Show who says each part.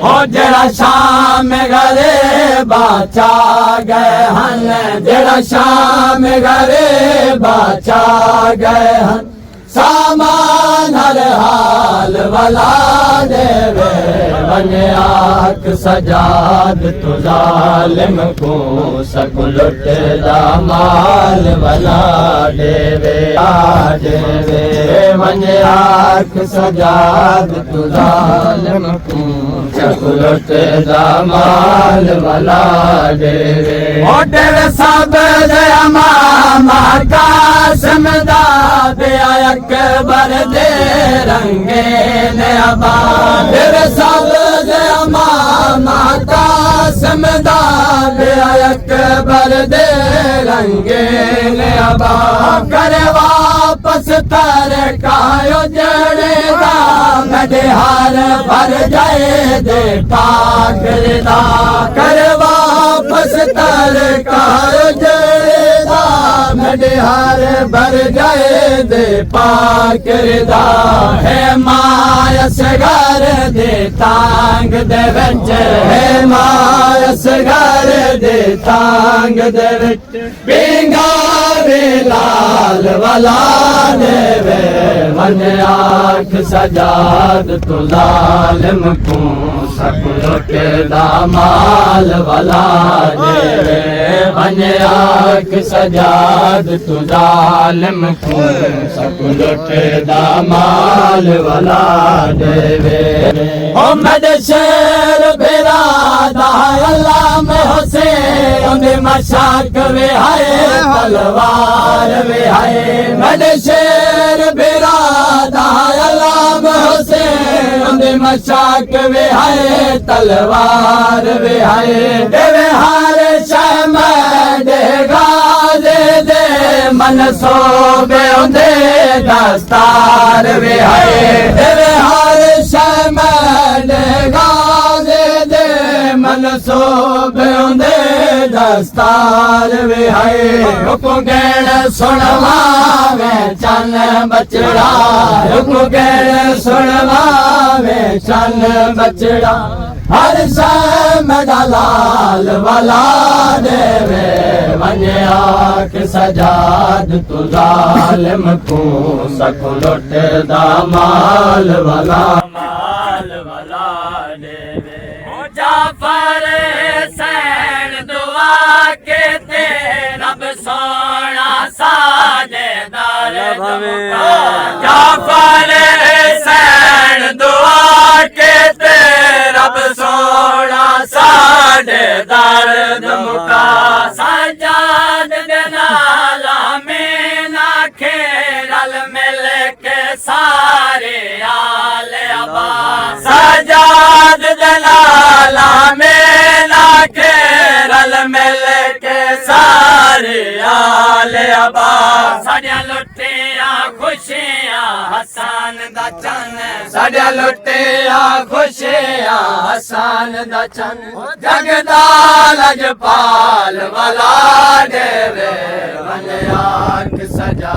Speaker 1: ओ जेड़ा शाम घरे बाचा गए हन जेड़ा शाम घरे बाचा गए हन सामान हर हाल वाला देवे वने आख सजाद तु जालिम को सक लुट दा माल वाला देवे देवे वने आख सजाद तु जालिम को सक लुट दा माल वाला देवे ओ तेरे सब दे मामा कासम दा दे अकबर दे रंगे ने अबा तेरे सब दे मामा कासम दा दे अकबर दे रंगे ने अबा करे वापस तर कायो जड़े दा मेरे हार भर जाए दे पाकर दा करे वापस तर कायो जड़े दा मेरे हार भर जाए दे पाकरदा है मायस घर दे तांग दे विच है मायस घर दे तांग दे विच बिंगा वे लाल वाला देवे मन आख सजाद तु जालिम को सक लुट दा माल वाला देवे मन आख सजाद तु जालिम को सक लुट दा माल वाला देवे मोहम्मद शेर बिरादा अल्लाह में हुसैन दे मशाक वे हाय तलवार वे हाय मद शेर बिरादा अल्लाह में हुसैन दे मशाक वे हाय तलवार वे हाय देवे हार शम दे गाजे दे मन सोबे उंदे दस्तार वे हाय देवे हार शम दे गाजे दे मन सोबे उंदे दस्तार वे हाय हुक्म गैण सुनवावे चन बचड़ा हुक्म गैण सुनवावे चन बचड़ा हर शम दा लाल वाला देवे वने आख सजाद तु जालिम को सक लुट दा माल वाला देवे ओ जाफर सैन दुआ के ते रब सोना साजेदार जाफर सैन दुआ के ते रब सोना साजेदार मुका सजाद दे नाल मीना खेरल मिल के सारे आले अबा सजाद दे नाल मीना खेरल मिल के सारे आले अबा साडियां लुटियां खुशियां हसन दा चन साडियां लुटियां खुशियां हसन दा चन जगदा लजपाल वाला देवे मन आख सजा